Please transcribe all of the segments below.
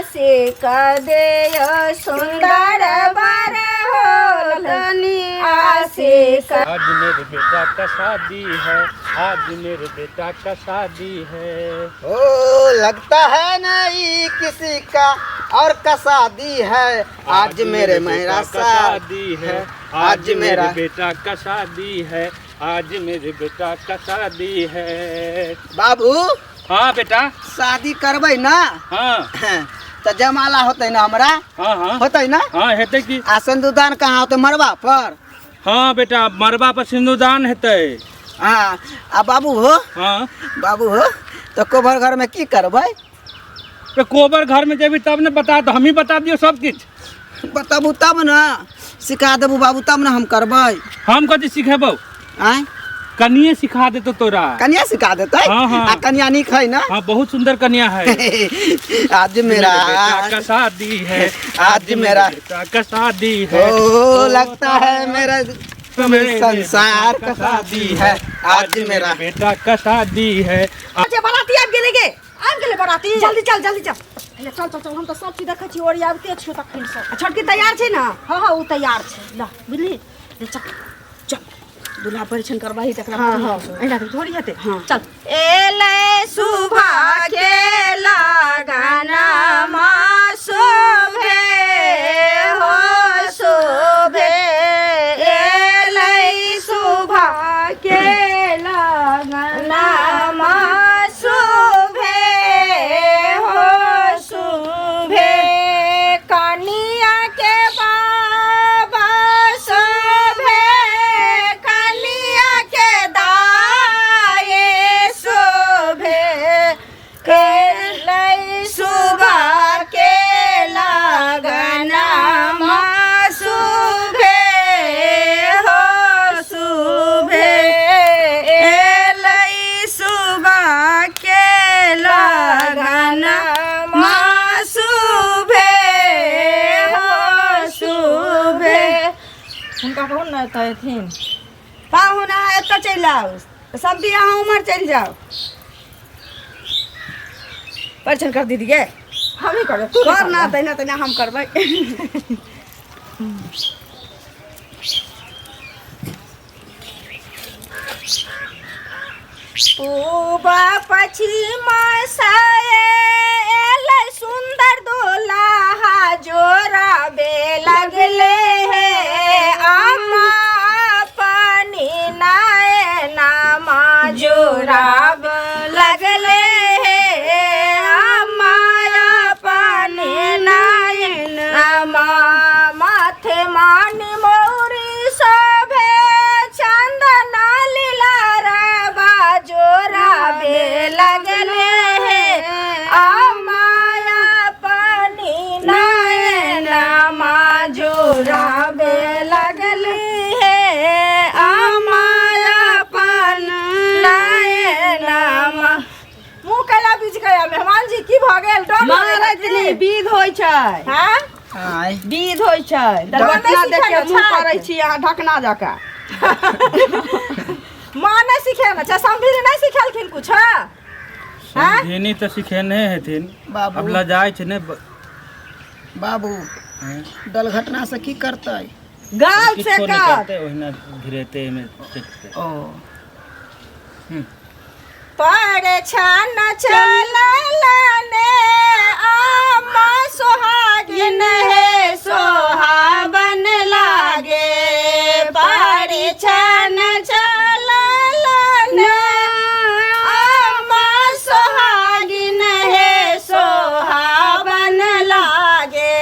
आशिक देय सुंदर बर हो तनी आशिक। आज मेरे बेटा का शादी है, आज मेरे बेटा का शादी है। ओ लगता है नहीं किसी का और का शादी है। आज मेरे मेरा शादी है, आज मेरा बेटा का शादी है, आज मेरे बेटा का शादी है। बाबू हाँ बेटा शादी करबै ना। हाँ तो जयमाला होते ना हमरा। हाँ हाँ होते ना। हाँ हेते की। आ सिंदूरदान कहाँ होते? मरबा पर। हाँ बेटा मरबा पर सिंदूरदान हेते। हाँ आ बाबू हो। हाँ बाबू हो तो कोबर घर में की करबै? तो कोबर घर में जेबी तब ने बता, तो हम ही बता दियो सब किछ। बताबू तब ना सिखा देबू बाबू, तब ना हम करबै। हम कथी सिखेबो? आय कनिए सिखा देतो तोरा। कन्या सिखा देते। हाँ, हाँ। आ कन्या निक है ना। हाँ बहुत सुंदर कन्या है। आज मेरा बेटा का शादी है, आज मेरा बेटा का शादी है। ओ लगता है मेरा संसार का शादी है। आज मेरा बेटा का शादी है। अच्छा बराती आबि गेले गे, आबि गेले बराती। जल्दी चल जल्दी चल। चल चल चल, हम तो सब चीज देखै छी और आबते छियो तखन से। छोटकी तैयार छै ना? हां हां उ तैयार छै। ला बुझली ले चल चल दूल्हा परीक्षण करबाही तकरा। हां हां एना के थोड़ी हेते। चल एले सुभा के लगाना मा शोभे हो शोभे। एले सुभा के लगाना मा शोभे हो शोभे। कनिया के बाबा शोभे, कनिया के दाए शोभे। केलै सुबह के लगना मा शोभे हो शोभे। एलै सुबह के लगना मा शोभे हो शोभे। हुनका कहू ने तऽ एथिन। पाहुन एतऽ चलि आउ, सब भी अहाँ उमर चलि जाओ। परीक्षण कर दीदी गे। हम ही करब, तू कर ना तैना तैना हम करबै। पूबा पश्चिम से एलै सुंदर दुल्हा जोरा बे लगले है। अम्मा पानी नाय नामा जोरा लगले है। अम्मा पानी नाय नामा माथे मानी मोरी शोभे। चंदना लीला रबा जोरा बे लगले है। अमाया पानी नायनमा जोरा बे लगले है। अमाया पानी नायनमा। मुँह कैला बीच गया मेहमान जी की भ गेल? महाराजनी विध होइ छै। हाँ आय विध होइ छै। दरभंगा देखियो मुँह करै छी अहाँ ढकना जका। माँ नहीं सिखे ना? अच्छा समझी नहीं सिखेलखिन कुछ? समझेनी तो सिखेने हेथिन। बाबू अब लजाय छै ने बाबू दल घटना से की करते? गाल से किछो नहीं कर। करते, ओहिना घिरेते में सीखते। ओ परेछान चलने आमा सोहागिन है सोहाबन लागे। परेछान चलने आमा सोहागिन है सोहाबन लागे।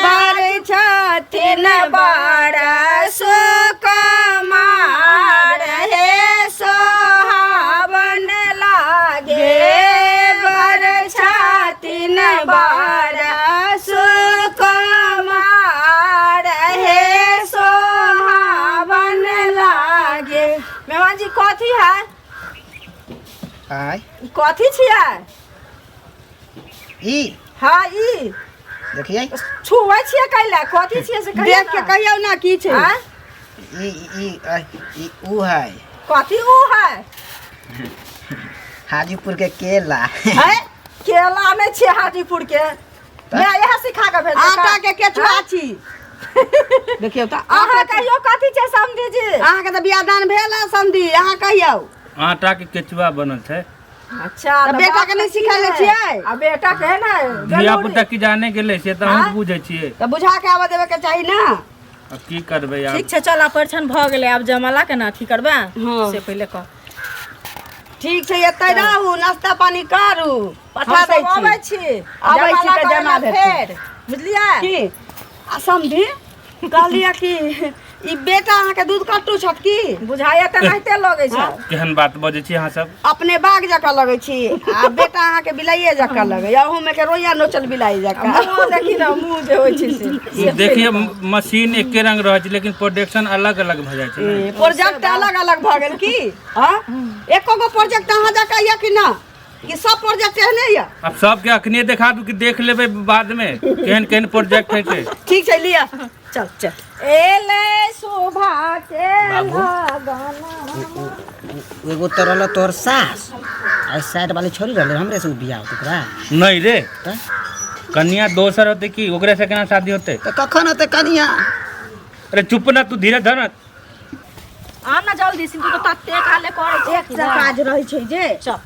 बरछथिन बड़ा सुकुमार है सोहाबन लागे। बरछथिन बड़ा सुकुमार है सोहाबन लागे। मेहमान जी कथी है? आय ई कथी छियै? ई हाँ ई देखिए छुए छियै कैला? कथी छियै से कहियौ देख के कहियौ ना की छै। हाँ? ई ऊ है कथी ऊ है? हाजीपुर के केला। है केला नहीं छे हाजीपुर के। मैं यह सिखा के भेज आटा के केचुआ छी देखियो त अहाँ कहियो कथी छै समझी जी अहाँ के त बियाह दान भेल है समधी अहाँ कहियो आटा के केचुआ बनल है। अच्छा त बेटा के नहीं सिखाले छियै आ बेटा के है ना धिया पुता की जाने गेले से तो हम बुझे छियै। त बुझा के आवा देबे के चाही ना। अब की करबे यार। ठीक छै चल परिछन भ गेलै आब जमाला के ना अथी करबे हाँ। से पहले कह ठीक छै एतै रहू नाश्ता पानी करू पठा दै छी आबै छी आबै छी त जमा फेर भेट बुझलियै की आ समधी कहलिया कि ई बेटा अहाँ के दूध कट्टू छत की बुझाइए त नहिते लगै छै केहन बात बजे छी अहाँ सब। अपने बाग जका लगै छी आ बेटा अहाँ के बिलाइए जका लगे अहू में के रोइया नोचल बिलाई जका मुंह देखी ना मुंह जे होइ छै से देखिए मशीन एके रंग रहे छै लेकिन प्रोडक्शन अलग अलग भ जाय छै। प्रोजेक्ट अलग अलग भ गेल की हां एको गो प्रोजेक्ट अहाँ जका या कि ना कि सब प्रोजेक्ट एहने या। अब सबके अखने देखा दू कि देख लेबे बाद में केहन केहन प्रोजेक्ट है छै। ठीक छै लिया चल चल एले शोभा के लगना एगो तो रहल तोहर सास आ साइड वाली छोरी रहले हमरे से बियाह होते तोरा नहीं रे त कन्या दोसर होते की ओकरे से केना शादी होते। त कखन होते कनिया अरे चुप ना तू धीरे धर। आ ना जल्दी सिंधु तो तत्ते काले करे छै एक से काज रहै छै जे चल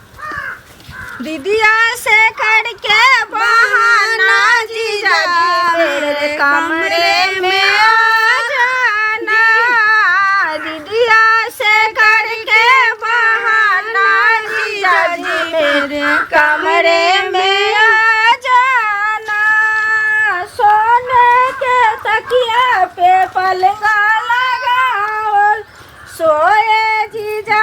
दीदिया से करके बहाना जीजा मेरे कमरे में आ जाना दीदिया से करके बहाना जीजा जी मेरे कमरे में आ जाना सोने के तकिया पे पलंगा लगाओ सोए जीजा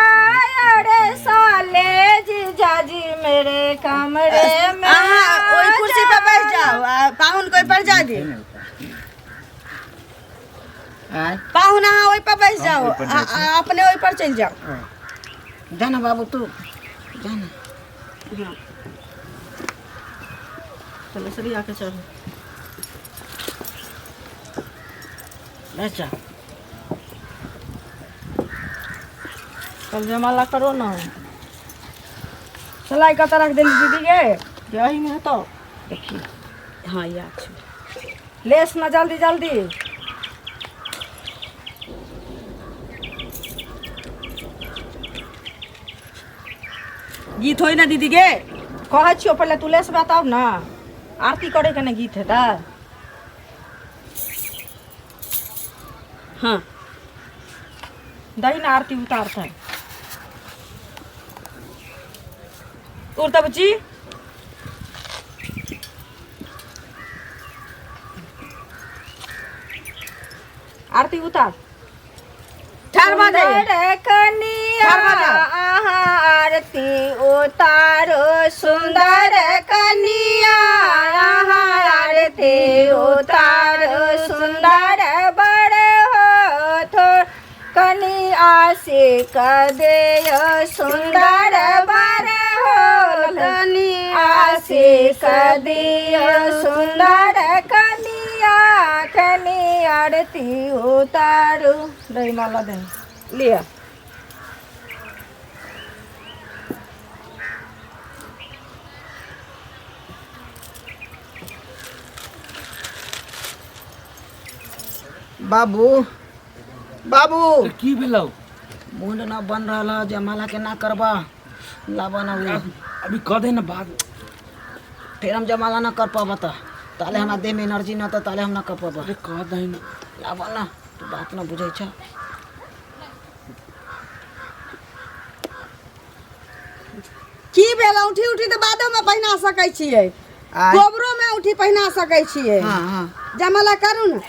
अरे साले जीजा जी मेरे कमरे में ओई कुर्सी पे बैठ जाओ पाहुन कोई पर जा दे आय पाहुन अहाँ ओई पर बैठ जाओ अपने ओई पर चल जाओ जाना बाबू तू जाना चलो सरी आके चल अच्छा कल जमाला करो ना सलाई का तरह देली दीदी के यही में तो देखिए हाँ याद छै लेस ना जल्दी जल्दी गीत होई ना दीदी के कहे छियो पहले तू लेस बताओ ना आरती करे के ना गीत है ता हाँ दही ना आरती उतारता है उड़ता बच्ची आरती उतार ठार बाजे कनिया आरती उतारो सुंदर कनिया आरती उतारो सुंदर बड़ हो थो कनी आशिक दे सुंदर बड़ हो कनी आशिक दियो सुंदर कनिया कनी आरती उतारू दही माला दे लिया बाबू बाबू की भेलौ मुंड ना बन रहा जमाला के ना करबा लाबा ना अभी कह दे ना बात फिर हम जमाला ना कर पाबा ताले हमरा देह में एनर्जी ना तो ताले हम ना कर पाबा अरे कह दे ना लाबा ना तू बात ना बुझै छ की भेल औठी उठी तो बादो में पहिना सकै छियै गोबरो में औठी पहिना सकै छियै हाँ हाँ जमाला करू ना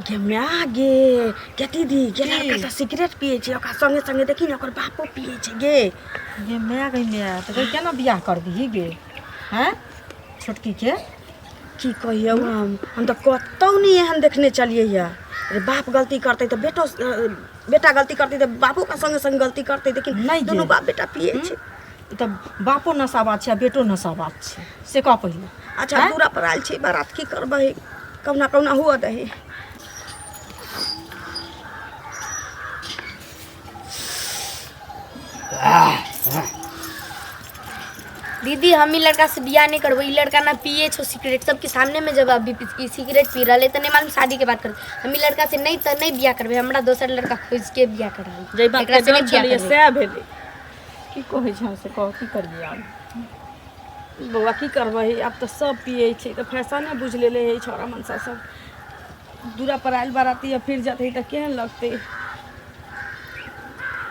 के मैं गे के दीदी के लड़का सब सिगरेट पिए छै ओकरा संगे संगे देखी ना ओकर बापो पिए छै गे गे मैं गई मैं तो केना बियाह कर दी गे हैं छोटकी के की कहियो हम तो कतौ नहीं एहन देखने चलिए या अरे बाप गलती करते तो बेटा गलती करते तो बापू का संगे संग गलती करते लेकिन नहीं दोनों गे। बाप बेटा पिए छै ई तो बापो नशाबाज छै बेटो नशाबाज छै से कह पहिले अच्छा दूरा पर आयल छी बारात की करबै कहुना कहुना हुआ दही दीदी हम ही लड़का से बियाह नहीं करबो। ई लड़का ना पिए छो सिगरेट सबके सामने में जब अभी सिगरेट पी रहा तो नहीं मालूम शादी के बात कर हम ही लड़का से नहीं बियाह करबे हमरा दोसर लड़का खोज के बियाह करबे जई बात एकरा के से नहीं जान बियाह चलिए करबे। से भेले की कहै छै से कह की करिए आब बौआ की करबै अब तो सब पिए छै तो फैशने बुझ लेले है छोरा मनसा सब दूरा पर आयल बाराती फिर जाते तो केहन लगते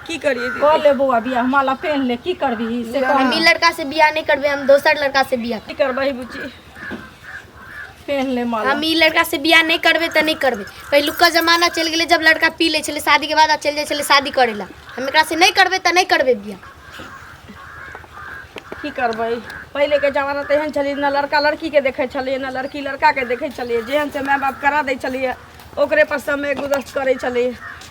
की करिए कह ले बौआ बियाह माला पहन ले की करबी से कह हम ही लड़का से बियाह नहीं करबे हम दोसर लड़का से बियाह की करबै बुची पहन ले माला हम ई लड़का से बियाह नहीं करबे तो नहीं करबे। पहिलुका जमाना चल गेले जब लड़का पी ले छले शादी के बाद चल जाए छले शादी करेला हम एकरा से नहीं करबे तो नहीं करबे बियाह। की करबै पहले के जमाना तो एहन छलिए ना लड़का लड़की के देखे छलिए ना लड़की लड़का के देखे छलिए जेहन से माय बाप करा दै छलिए ओकरे पर समय गुजर करे छलिए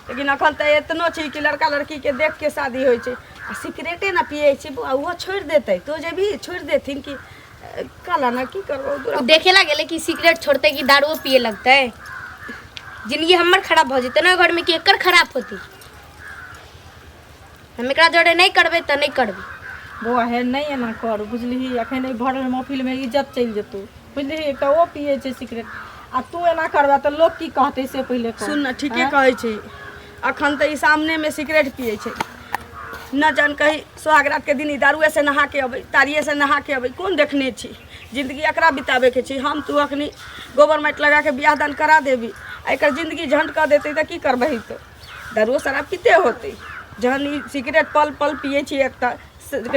लेकिन अखन तो एतनो छै कि लड़का लड़की के देख के शादी होइ छै आ सिगरेटे ना पिए छै ओहो छोड़ देते तो जे भी छोड़ देथिन कि काला ना की करबो उ देखे ला गेले कि सिगरेट छोड़ते कि दारू पिए लगते जिंदगी हमर खराब हो जते ना घर में कि एकर खराब होती हम एकरा जोड़े नहीं करबे तो नहीं करबे। बौआ है नहीं एना कर बुझलिही अखन नहीं भरल महफिल में इज्जत चल जेतौ बुझलिही एकटा ओ पिए छै सिगरेट आ तू एना करबा तो लोग की कहते से पहले कह सुन ना ठीके कहै छै अखन तो ई सामने में सिगरेट पिए छै न जान कहीं सुहागरात के दिन दारुए से नहा के अबै तारिये से नहा के अबै कौन देखने छी जिंदगी एकरा बिताबे के छी हम तू अखनी गोबर माटि लगा के बियाह दान करा देबी एकर जिंदगी झंड कर देते तो की करबही तो दारुओ शराब पीते होते जहन ई सिगरेट पल पल पिए छी एक त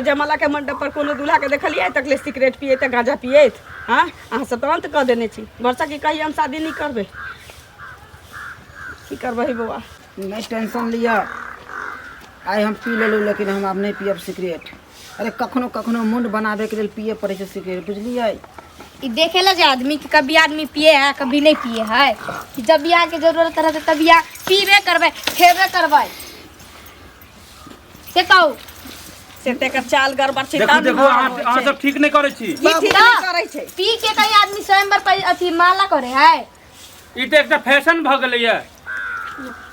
जमाला के मंडप पर कोनो दूल्हा के देखलिए तकले सिगरेट पिए त गांजा पिए हाँ अहाँ सब तो अंत कह देने छी वर्षा की कही हम शादी नहीं करबे की करबही बौआ नहीं टेंशन लिया आइ हम पी लेलू लेकिन हम अब नहीं पियब सिगरेट अरे कखनो कखनो मुंड बनाबे के लिए पिए पड़े छै सिगरेट बुझलिए ई देखेला जे आदमी कि कभी आदमी पिए है कभी नहीं पिए है कि जब बियाह के जरूरत रहते तब बियाह पीबे करबे खेबे करबे से कहू से तेकर चाल गड़बड़ छै देखो देखो अहाँ सब ठीक नहीं करे छी ई ठीक नहीं करै छै पी के कहीं आदमी स्वयंवर पर अथी माला करे है ई तो एकटा फैशन भ गेलै है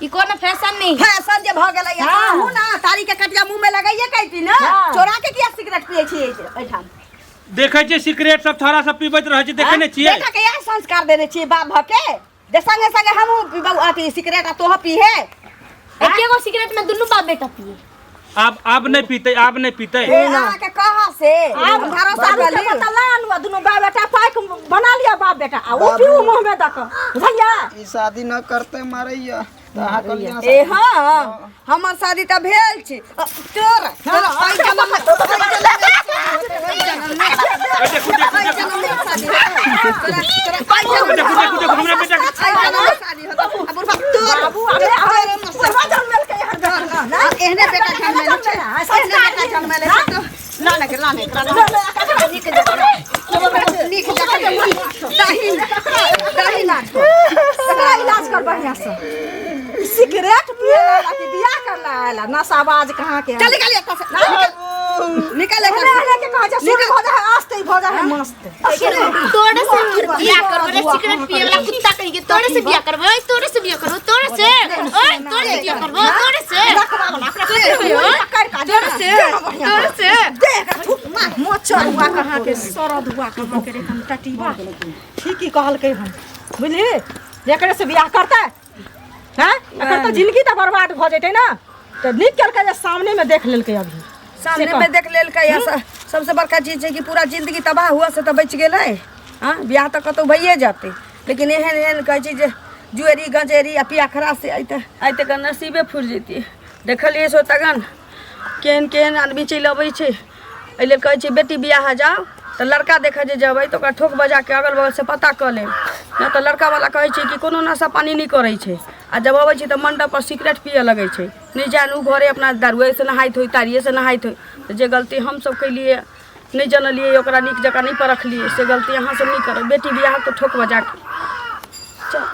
ई कोनो फैशन नहीं है। फैशन जे भ गेलै हूं ना तारी के कटिया मुंह में लगाइए कैती ना चोरा के किया सिगरेट पिए छी एठाम देखे छी सिगरेट सब थोड़ा सब पीबैत रहे छी देखे नहीं छियै बेटा के यह संस्कार देने छी बाप भ के जे संगे संगे हमहू पीबौ अथी सिगरेट आ तोह पीहे एकेगो सिगरेट में दुनू बाप बेटा पिए अब नहीं पीते ए अहाँ के कहां से आप भरोसा कर ली बतला अनुआ दुनु बाप बेटा पाइक बना लिया बाप बेटा आ वो पीऊ मुंह में दक भैया ई शादी न करते मारैया त अहाँ कहलिए ए हां हमर शादी त भेल छी तोर एहने बेटा जन्म ले एहने बेटा जन्म ले लाने के लिख दही इलाज कर बढ़िया से सिगरेट पिए वाला के बियाह करला आला नशाबाज कहां के चल निकल एक निकल के कहा जा शुरू हो जा आस्ते हो जा मस्त तोड़े से बियाह करबे रे सिगरेट पिए वाला कुत्ता कहीं के तोड़े से बियाह करबे ओए तोड़े से बियाह करबो तोड़े से ओए तोड़े से बियाह करबो तोड़े से देख मोचर हुआ कहां के सरद हुआ कहां के रे हम टटीबा ठीक ही कहल के हम बुझली एकरे से बियाह करता हैं एकर तो जिंदगी त बर्बाद भ जेतै ना तो निकल के सामने में देख लेलकै अभी सामने में देख लेलकै सबसे बड़का चीज है कि पूरा जिंदगी तबाह हुआ से तो बच गेलै हां बियाह त कतौ भइए जाते लेकिन एहन एहन कहै छै जे जुएरी गंजेरी आ पिया खरा से आइते के नसीबे फूट जेतिए देखलिए सो तगन केहन केहन आदमी चलि अबै छै एहि लेल कहै छै बेटी बियाह जाओ तो लड़का देखा जे जबै तो ओकरा ठोक बजा के अगल बगल से पता क ले ना तो लड़का वाला कहे छै कि कोनो नशा पानी नहीं करे छै आ जब अबै छै तो मंडप पर सिगरेट पिए लगे छै नहीं जान उ घरे अपना दारुए से नहाइत होई तारिये से नहाइत होई तो जे गलती हम सब कैलिए नहीं जानलिए ओकरा नीक जकाँ नहीं परखलिए से गलती अहाँ सब नहीं करो बेटी बियाह तो ठोक बजा के चल